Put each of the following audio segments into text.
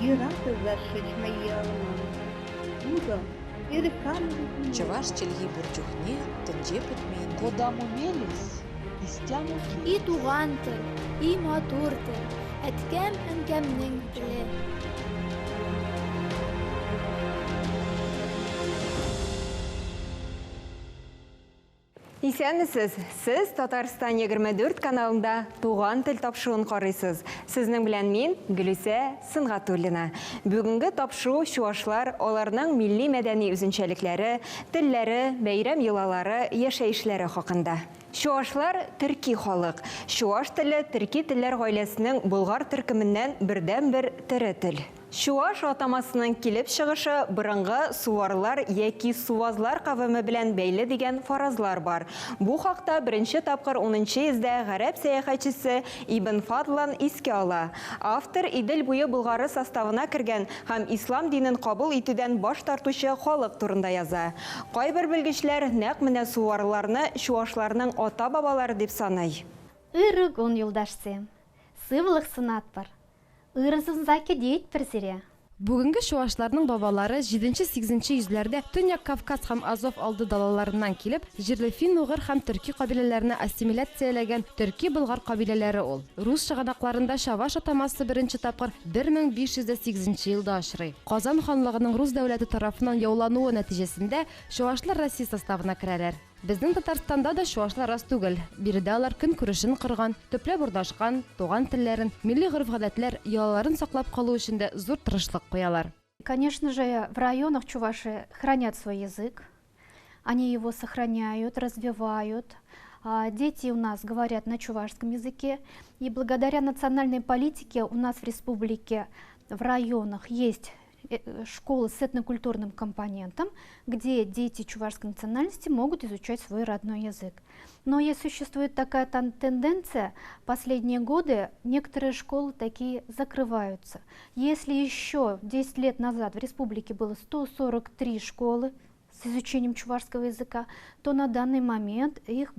Ни разу зашить мои алманы. Будом перекармливать. Чаваш челги бурчухне, тенже путмейн. Кодам умелись, истяну И туган тел, и матур тел, әткәм әнкәмнең теле. Исәнмесез, сіз Татарстан 24 каналында туган тел тапшыруын карыйсыз. Сезнең белән мин Гөлүсә Сынгатуллина. Бүгенге тапшыру чуашлар аларның милли мәдәни үзенчәлекләре, телләре, бәйрәм йолалары, яшәешләре хакында. Чуашлар төрки халык. Чуаш теле төрки телләр гаиләсенең Болгар төркеменнән бердән-бер тере тел. Чуаш атамасының килеп чыгышы борынгы суварлар яки сувазлар кавымы белән бәйле дигән фаразлар бар. Бу хакта беренче тапкыр 10-нчы йөздә гарәп сәяхәтчесе Ибн Фадлан искә ала. Автор Идел буе Болгары составына кергән һәм ислам динен кабул итүдән баш тартучы халык турында яза. Кайбер белгечләр нәкъ менә суварларны чуашларның ата-бабалары дип саный. Ырыгун юлдашсым, сывлык сынат бар. Ырызынзаки дейт персере. Бүгінгі шуашларның бабалары 7-8 йөзләрдә Төньяк Кавказ һәм Азов алды далаларынан килеп, җирле фин-угыр һәм төрки кабиләләренә ассимиляцияләгән төрки-болгар кабиләләре ул. Рус чыганакларында Чаваш атамасы беренче тапкыр 1508 елда очрый. Казан ханлыгының Рус дәүләте тарафыннан яулануы нәтиҗәсендә чуашлар Россия составына керәләр. Безнең Татарстанда да чуашлар аз түгел. Биредә алар көн күрешен кырган, төпләп урнашкан, туган телләрен, милли гореф-гадәтләр, йолаларын саклап калу өчен дә зур тырышлык куялар. Конечно же, в районах Чуваши хранят свой язык. Они его сохраняют, развивают. Дети у нас говорят на чувашском языке. И благодаря национальной политике у нас в республике в районах есть школы с этнокультурным компонентом, где дети чувашской национальности могут изучать свой родной язык. Но и существует такая тенденция, последние годы некоторые школы такие закрываются. Если еще 10 лет назад в республике было 143 школы с изучением чувашского языка, то на данный момент их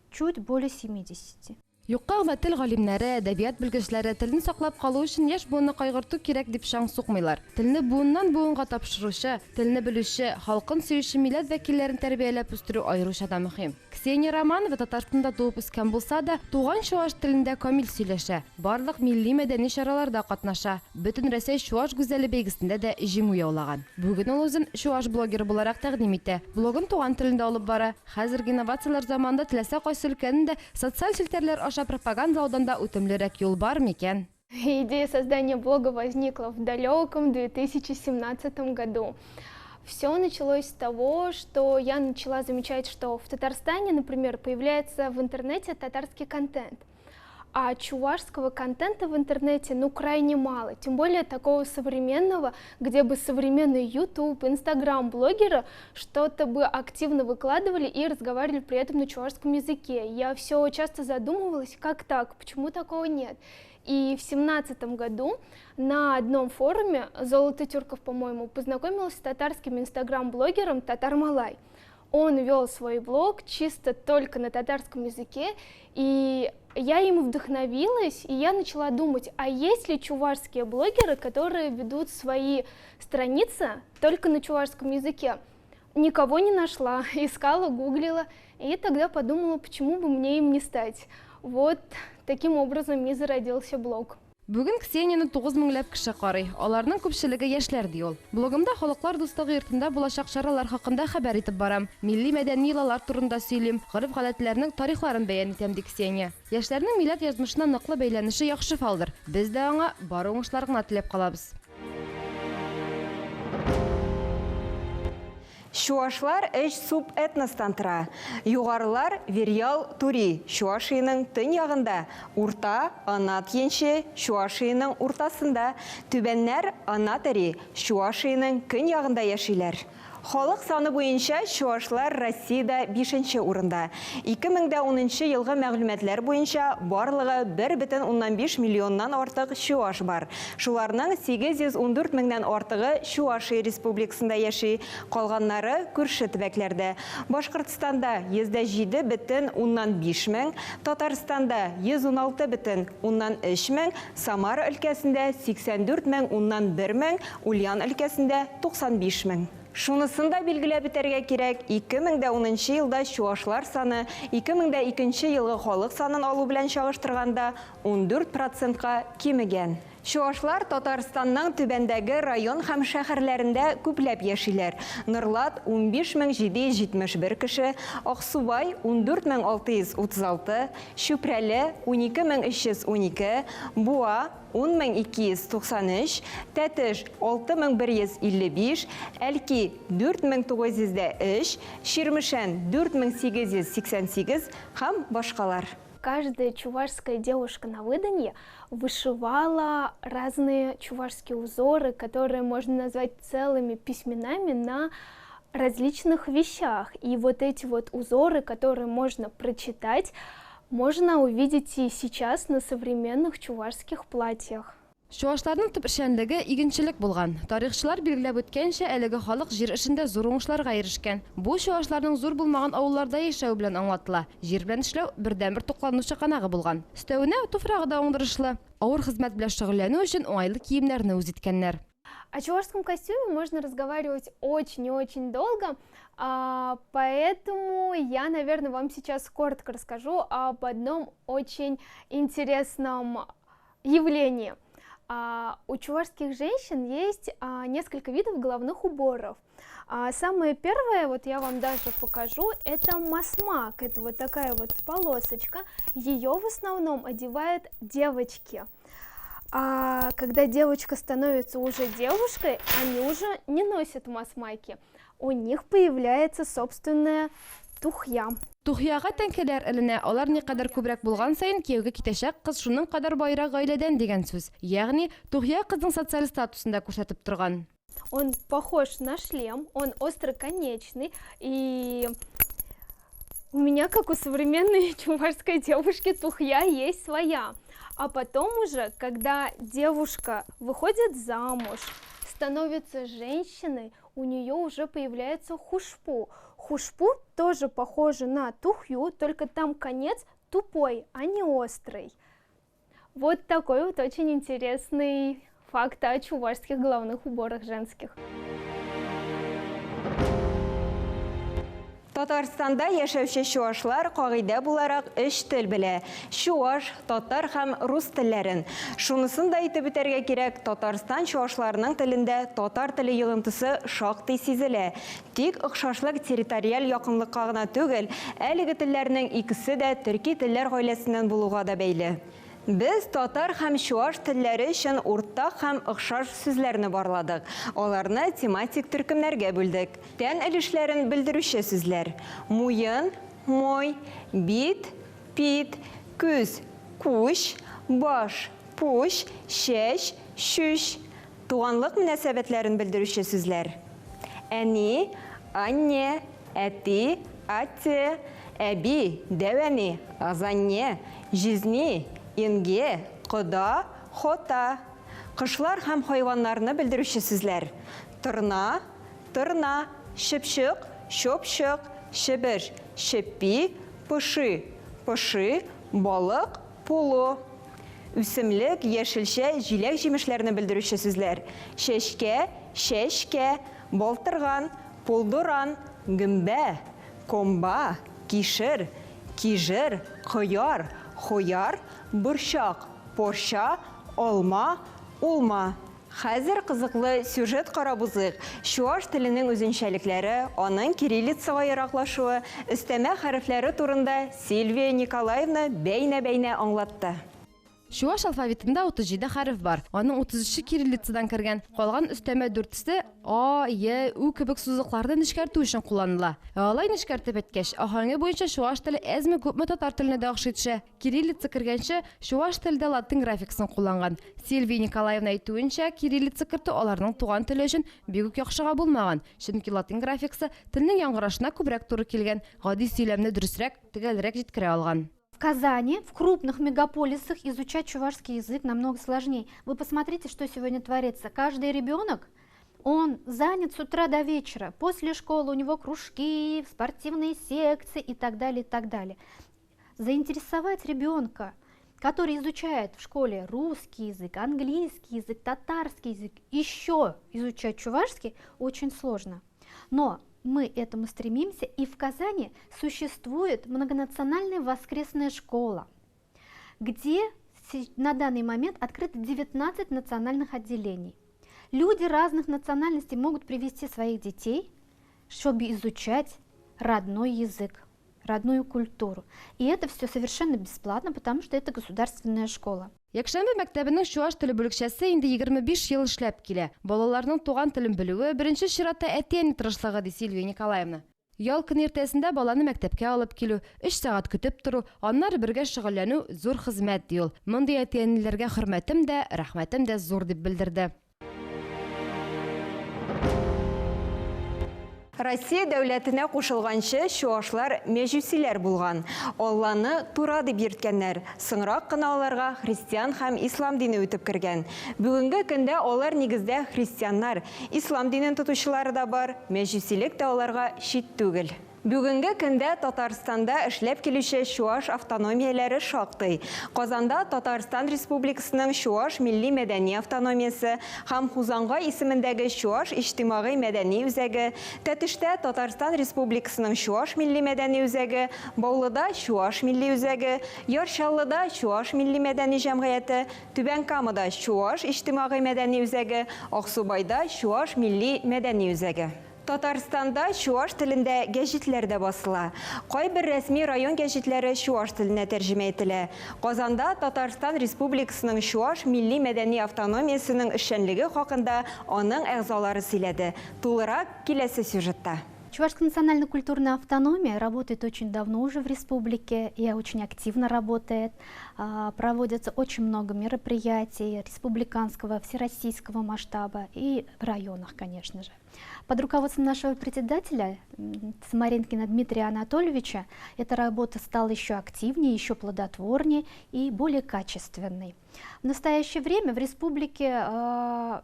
чуть более 70. Юкка гына тел галимнәре, әдәбият белгечләре телне саклап калу өчен яшь буынны кайгырту кирәк дип шаң сукмыйлар. Телне буыннан буынга тапшыручы, телне белүче, халкын сөюче милләт вәкилләрен тәрбияләп үстерү аеруча да мөһим. Ксения Романова Татарстанда туып үскән булса да, туган чуаш телендә камил сөйләшә. Барлык милли мәдәни чараларда катнаша. Бөтен Россия чуаш гүзәле бәйгесендә дә җиңү яулаган. Бүген ул үзен чуаш блогеры буларак тәкъдим итә. Блогын туган телендә алып бара. Хәзерге инновациялар заманында теләсә кайсы өлкәнендә социаль селтәрләр аша пропагандалаудан да үтемлерәк юл бар микән? Идея создания блога возникла в далеком 2017 году. Все началось с того, что я начала замечать, что в Татарстане, например, появляется в интернете татарский контент. А чувашского контента в интернете крайне мало, тем более такого современного, где бы современный YouTube, Instagram, блогеры что-то бы активно выкладывали и разговаривали при этом на чувашском языке. Я все часто задумывалась, как так, почему такого нет. И в 2017 году на одном форуме, Золото тюрков, по-моему, познакомилась с татарским инстаграм-блогером Татар Малай. Он вел свой блог чисто только на татарском языке, и я ему вдохновилась, и я начала думать, а есть ли чувашские блогеры, которые ведут свои страницы только на чувашском языке? Никого не нашла, искала, гуглила, и тогда подумала, почему бы мне им не стать. Вот таким образом и зародился блог. Бүген Ксенияны 9000 кеше карый. Аларның күпчелеге яшьләр ди ул. Блогымда халыклар дустыгы йортында булачак чаралар хакында хәбәр итеп барам. Милли мәдәни йолалар турында сөйлим, гореф-гадәтләрнең тарихларын бәян итәм ди Ксения. Яшьләрнең милләт язмышына ныклы бәйләнеше яхшы фалдыр. Без дә аңа бар уңышлар гына теләп калабыз. Чуашлар 3 субэтностан тора. Югарылар Верьял Тури, Чуашиянең төньягында, урта Анат Енче, Чуашиянең уртасында, түбәннәр Анатари, Чуашиянең көньягында яшиләр. Халык саны буенча чуашлар Россиядә 5-нче урында. 2010 елгы мәгълүматлар буенча барлыгы 1,5 миллионнан артык чуаш бар. Шуларның 814 меңнән артыгы Чувашия республикасында яши, калганнары күрше төбәкләрдә. Башкортстанда 107,5 мең, Татарстанда 116,3 мең, Самара өлкәсендә 84,1 мең, Ульян өлкәсендә 95 мең. Шунысын да билгеләп бетәргә кирәк, 2010 елда чуашлар саны 2002 елгы халык санын алу белән чагыштырганда 14%-ка кимегән. Чуашлар Татарстанның түбәндәге район һәм шәһәрләрендә күпләп яшиләр. Нырлат 15771 кеше, Аксубай 14636, Чүпрәле 12312, Буа 10293, Тәтеш 6155, Әлки 4903, Ширмешән 4888 һәм башкалар. Каждая чувашская девушка на выданье вышивала разные чувашские узоры, которые можно назвать целыми письменами на различных вещах. И вот эти вот узоры, которые можно прочитать, можно увидеть и сейчас на современных чувашских платьях. Чуашларның төп эшчәнлеге игенчелек булган. Тарихчылар билгеләп үткәнчә, әлеге халык җир эшендә зур уңышларга ирешкән. Бу чуашларның зур булмаган авылларда яшәү белән аңлатыла. Җир белән эшләү бердәнбер тукланучы канагы булган. Өстәвенә туфрагы да уңдырышлы. Авыр хезмәт белән шөгыльләнү өчен уңайлы киемнәрне үз иткәннәр. О чувашском костюме можно разговаривать очень и очень долго, поэтому я, наверное, вам сейчас коротко расскажу об одном очень интересном явлении. У чувашских женщин есть несколько видов головных уборов. Самое первое, вот я вам даже покажу, это масмак. Это вот такая вот полосочка. Ее в основном одевают девочки. А когда девочка становится уже девушкой, они уже не носят масмаки. У них появляется собственная тухья. Тухьяга тәңкәләр эленә, алар никадәр күбрәк булган сайын кияүгә китәчәк кыз шуның кадәр байрак гаиләдән дигән сүз. Ягъни тухья кызның социаль статусын да күрсәтеп торган. Он похож на шлем, он остроконечный, и у меня, как у современной чувашской девушки, тухья есть своя. А потом уже, когда девушка выходит замуж, становится женщиной, у нее уже появляется хушпу. Хушпу тоже похоже на тухью, только там конец тупой, а не острый. Вот такой вот очень интересный факт о чувашских головных уборах женских. Татарстанда яшәүче чуашлар кагыйдә буларак 3 тел белә. Чуаш, татар һәм рус телләрен. Шунысын да әйтеп үтәргә кирәк, Татарстан чуашларының телендә татар теле йогынтысы шактый сизелә. Тик охшашлык территориаль якынлыкка гына түгел, әлеге телләрнең икесе дә төрки телләр гаиләсеннән булуга да бәйле. Без татар һәм чуаш телләре өчен уртак һәм охшаш сүзләрне барладык. Аларны тематик төркемнәргә бүлдек. Тән өлешләрен белдерүче сүзләр: муен, мой, бит, пит, күз, куш, баш, пуш, чәч, чүш. Туганлык мөнәсәбәтләрен белдерүче сүзләр: әни, анне, әти, ате, әби, дәвәни, азанне, жизни, инге, кода, хота. Кышлар һәм хайваннарны белдерүче сүзләр: тырна, тырна, шыпшык, шопшык, шебеш, шеппи, пыши, пыши, балык, пулу. Үсемлек, яшелчә, җиләк җимешләрне белдерүче сүзләр: чәчкә, чәчкә, балтырган, пулдуран, гөмбә, комба, кишер, кижер, кыяр, хояр, бурчак, порча, алма, улма. Хәзер кызыклы сюжет карабызык. Чуаш теленең үзенчәлекләре, аның кириллицага яраклашуы, өстәмә хәрефләре турында Сильвия Николаевна бәйнә-бәйнә аңлатты. Чуваш алфавитында 37 хәреф бар. Аның 33-ші кириллицадан кергән. Калган өстәмә 4-се А, Е, У кебек сузыкларны нечкәртү өчен кулланыла. Алай нечкәртеп әйткәч, ахаңы буенча чуваш теле әзме күпме татар теленә дә охшый төшә. Кириллица кергәнче чуваш телендә латин графикасын кулланган. Сильвия Николаевна әйтүенчә, кириллица кертү аларның туган теле өчен бик үк яхшыга булмаган. Чөнки латин графикасы телнең яңгырашына күбрәк туры килгән, гади сөйләмне дөресрәк, төгәлрәк җиткерә алган. В Казани, в крупных мегаполисах изучать чувашский язык намного сложнее. Вы посмотрите, что сегодня творится. Каждый ребенок, он занят с утра до вечера. После школы у него кружки, спортивные секции и так далее, и так далее. Заинтересовать ребенка, который изучает в школе русский язык, английский язык, татарский язык, еще изучать чувашский очень сложно. Но мы этому стремимся, и в Казани существует многонациональная воскресная школа, где на данный момент открыто 19 национальных отделений. Люди разных национальностей могут привести своих детей, чтобы изучать родной язык, родную культуру. И это все совершенно бесплатно, потому что это государственная школа. Якшәмбе мәктәбенең чуваш теле бүлекчәсе инде 25 ел эшләп килә. Балаларның туган телен белүе беренче чиратта әти-әни тырышлыгы, ди Сильвия Николаевна. Ял көн иртәсендә баланы мәктәпкә алып килү, 3 сәгать көтеп тору, аннары бергә шөгыльләнү зур хезмәт ди ул. Мондый әти-әниләргә хөрмәтем дә, рәхмәтем дә зур дип белдерде. Россия дәүләтенә кушылганчы чуашлар мәҗүсиләр булган. Алланы тура дип йөрткәннәр. Соңрак кына аларга христиан һәм ислам дине үтеп кергән. Бүгенге көндә алар нигездә христианнар, ислам динен тотучылары да бар, мәҗүсилек тә аларга чит түгел. Бүгенге көндә Татарстанда эшләп килүче чуаш автономияләре шактый. Казанда Татарстан Республикасының чуаш милли мәдәни автономиясе һәм Хузанга исемендәге чуаш иҗтимагый мәдәни үзәге, Тәтештә Татарстан Республикасының чуаш милли мәдәни үзәге, Баулыда чуаш милли үзәге, Ярчаллыда чуаш милли мәдәни җәмгыяте, Түбән Камада чуаш иҗтимагый мәдәни үзәге, Аксубайда чуаш милли мәдәни үзәге. Татарстанда чуаш телендә гәҗитләр дә басыла. Кайбер рәсми район гәҗитләре чуаш теленә тәрҗемә ителә. Казанда Татарстан Республикасының чуаш милли мәдәни автономиясенең эшчәнлеге хакында аның әгъзалары сөйләде. Тулырак киләсе сюжетта. Чувашская национально-культурная автономия работает очень давно уже в республике и очень активно работает. Проводится очень много мероприятий республиканского, всероссийского масштаба и в районах, конечно же. Под руководством нашего председателя Самаренкина Дмитрия Анатольевича эта работа стала еще активнее, еще плодотворнее и более качественной. В настоящее время в республике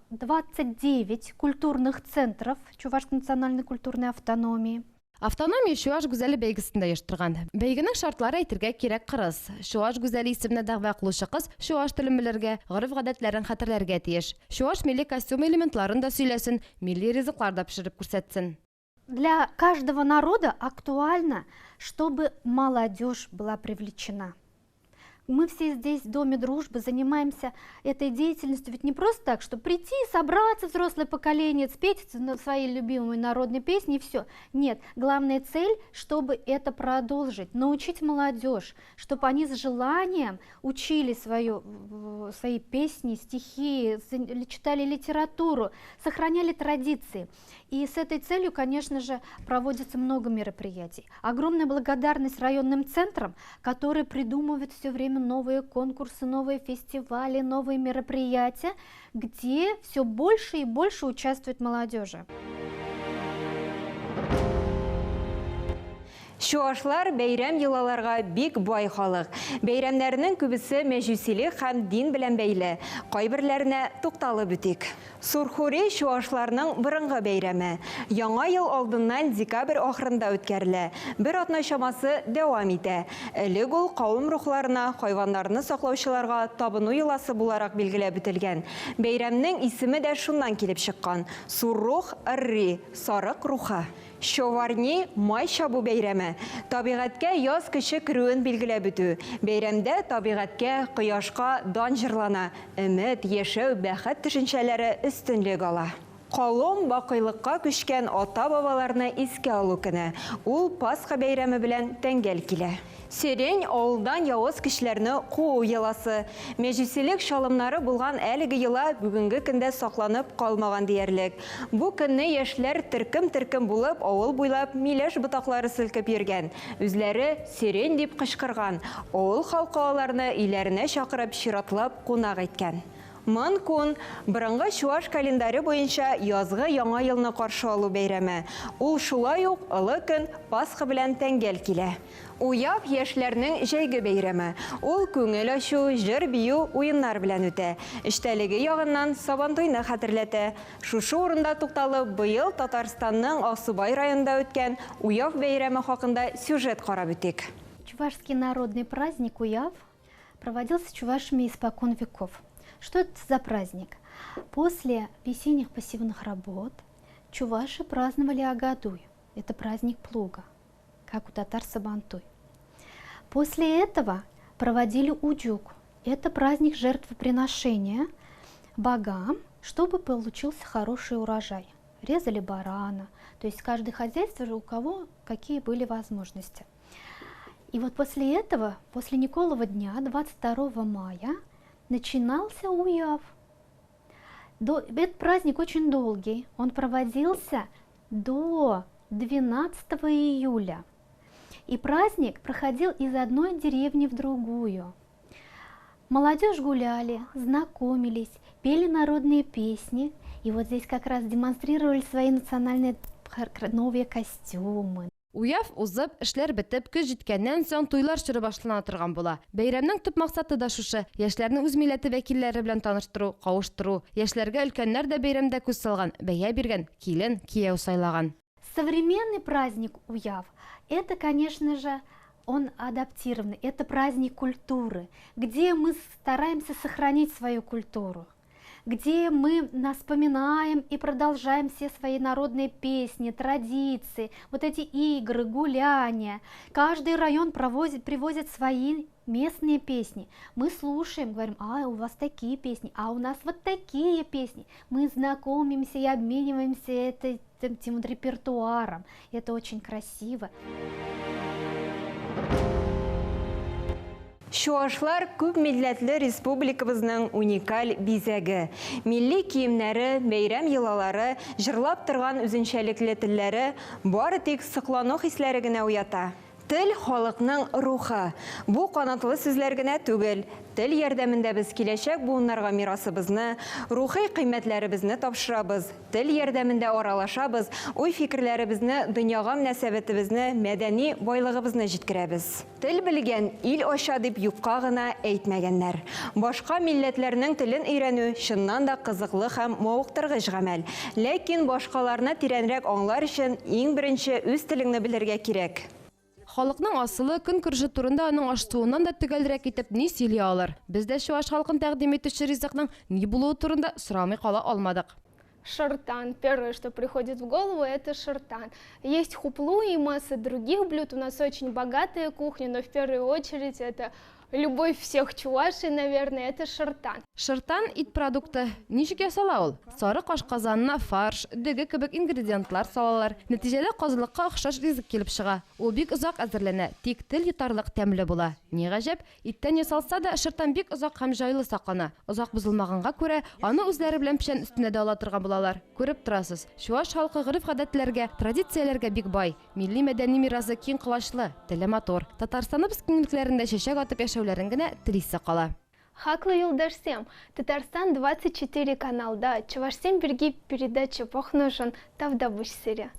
29 культурных центров Чувашской национальной культурной автономии. Автономия Чуваш гүзәле бәйгесендә оештырган. Бәйгенең шартлары әйтергә кирәк кырыс. Чуваш гүзәле исеменә дәгъва кылучы кыз чуваш телен белергә, гореф-гадәтләрен хәтерләргә тиеш. Чуваш милли костюм элементларын да сөйләсен, милли ризыклар да пешереп күрсәтсен. Для каждого народа актуально, чтобы молодежь была привлечена. Мы все здесь в Доме дружбы занимаемся этой деятельностью, ведь не просто так, что прийти, собраться, взрослое поколение, спеть свои любимые народные песни и все. Нет, главная цель, чтобы это продолжить, научить молодежь, чтобы они с желанием учили свои песни, стихи, читали литературу, сохраняли традиции. И с этой целью, конечно же, проводится много мероприятий. Огромная благодарность районным центрам, которые придумывают все время новые конкурсы, новые фестивали, новые мероприятия, где все больше и больше участвует молодежи. Чуашлар бәйрәм йолаларга бик бай халык. Бәйрәмнәрнең күбесе мәҗүсилек һәм дин белән бәйле. Кайберләренә тукталып үтик. Сурхури чуашларның борынгы бәйрәме. Яңа ел алдыннан декабрь ахырында үткәрелә. Бер атна чамасы дәвам итә. Элек ул кавым рухларына, хайваннарны саклаучыларга табыну йоласы буларак билгеләп үтелгән. Бәйрәмнең исеме дә шуннан килеп чыккан. Суррух арри, сарык рухы. Шоварни май чабу бәйрәме. Табигатькә яз кеше керүен билгеләп үтү. Бәйрәмдә табигатькә, кояшка дан җырлана. Өмет, яшәү, бәхет төшенчәләре өстенлек ала. Калым бакыйлыкка күчкән ата-бабаларны искә алу көне. Ул Пасха бәйрәме белән тәңгәл килә. Серен ауылдан яуыз кішілеріні қуу еласы. Мәжүселік шалымнары болған әлігі ела бүгінгі кінде сақланып қалмаған дейерлік. Бұ күнні ешлер тіркім-тіркім болып, ауыл бойлап милеш бұтақлары сілкіп ерген. Үзлері серен деп қышқырған. Ауыл халқаларыны үйлеріне шақырып, ширатлап қонақ еткен. Ман күн бұрынғы Шуаш календаре бойынша язғы яңа елны қаршы алу бәйрәме. Ул шулай ук ылы күн Пасха белән тәңгәл килә. Уяп яшьләрнең җәйге бәйрәме. Ул күңел ачу, җыр бию уеннар белән үтә. Эштәлеге ягыннан Сабантуйны хәтерләтә. Шушы урында тукталып, быел Татарстанның Аксубай районында үткән Уяв бәйрәме хакында сюжет карап үтик. Чувашский народный праздник Уяв проводился чувашами испокон веков. Что это за праздник? После весенних посевных работ чуваши праздновали Агадуй. Это праздник плуга, как у татар Сабантуй. После этого проводили Удюк. Это праздник жертвоприношения богам, чтобы получился хороший урожай. Резали барана, то есть каждое хозяйство, у кого какие были возможности. И вот после этого, после Николова дня, 22 мая, начинался Уяв. Этот праздник очень долгий, он проводился до 12 июля. И праздник проходил из одной деревни в другую. Молодежь гуляли, знакомились, пели народные песни. И вот здесь как раз демонстрировали свои национальные новые костюмы. Уяв узып, эшләр бетеп, көз җиткәннән соң туйлар чоры башлана торган була. Бәйрәмнең төп максаты да шушы: яшьләрне үз милләте вәкилләре белән таныштыру, кавыштыру. Яшьләргә өлкәннәр дә бәйрәмдә күз салган, бәя биргән, килен, кияү сайлаган. Современный праздник Уяв – это, конечно же, он адаптированный, это праздник культуры, где мы стараемся сохранить свою культуру, где мы вспоминаем и продолжаем все свои народные песни, традиции, вот эти игры, гуляния. Каждый район привозит свои местные песни. Мы слушаем, говорим: а у вас такие песни, а у нас вот такие песни. Мы знакомимся и обмениваемся этим репертуаром. Это очень красиво. Шуашлар күп милләтле республикабызның уникаль бизәге. Милли киемнәре, бәйрәм йолалары, җырлап торган үзенчәлекле телләре бары тик соклану хисләре генә уята. Тел халыкның рухы. Бу канатлы сүзләр генә түгел. Тел ярдәмендә без киләчәк буыннарга мирасыбызны, рухи кыйммәтләребезне тапшырабыз. Тел ярдәмендә аралашабыз, уй-фикерләребезне, дөньяга мөнәсәбәтебезне, мәдәни байлыгыбызны җиткерәбез. Тел белгән ил аша дип юкка гына әйтмәгәннәр. Башка милләтләрнең телен өйрәнү чыннан да кызыклы һәм мавыктыргыч гамәл. Ләкин башкаларны тирәнрәк аңлар өчен иң беренче үз телеңне белергә кирәк. Халыкның асылы көн күрше турында аның аш-суыннан да төгәлрәк итеп ни сөйли алыр. Без дә Шуаш халкын тәкъдим итүче ризыкның ни булуы турында сорамый кала алмадык. Шартан. Первое, что приходит в голову, это шартан. Есть хуплу и масса других блюд. У нас очень богатая кухня, но в первую очередь это любовь всех чувашей, наверное, это шартан. Шартан ит продукты. Ничек ясала ул? Сарык ашказанына фарш, дөге кебек ингредиентлар салалар. Нәтиҗәдә казылыкка охшаш ризык килеп чыга. Ул бик озак әзерләнә, тик тел йотарлык тәмле була. Ни гаҗәп, иттән ясалса да шартан бик озак һәм җайлы саклана. Озак бозылмаганга күрә, аны үзләре белән печән өстенә дә ала торган булалар. Күреп торасыз, Шуаш халкы гореф-гадәтләргә, традицияләргә бик бай. Милли мәдәни мирасы киң кылачлы, теле матур. Татарстаныбыз киңлекләрендә чәчәк атып яшәүләрен генә телисе кала. Хаклы Юлдашсем. Татарстан 24 каналда. Чувашсем берги передача похнушын тавда бушсере.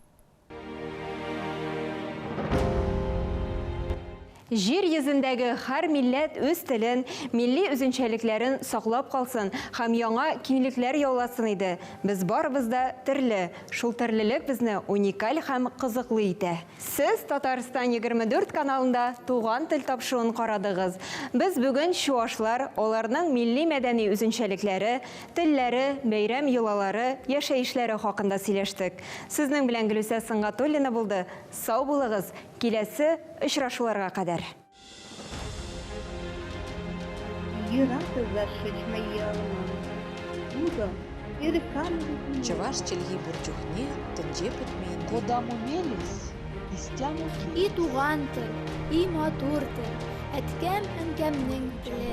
Җир йөзендәге һәр милләт үз телен, милли үзенчәлекләрен саклап калсын һәм яңа киңлекләр яуласын иде. Без барыбыз да төрле. Шул төрлелек безне уникаль һәм кызыклы итә. Сез Татарстан 24 каналында туган тел тапшыруын карадыгыз. Без бүген шуашлар, аларның милли мәдәни үзенчәлекләре, телләре, бәйрәм йолалары, яшәешләре хакында сөйләштек. Сезнең белән Гөлүсә Сыңгатуллина булды. Сау булыгыз. Киләсе очрашуларга кадәр. Чуваш челги бурчухне, тенджи путмейн. Куда мумелись, Истяну И туган тел, и матур тел, әткәм әнкәмнең теле.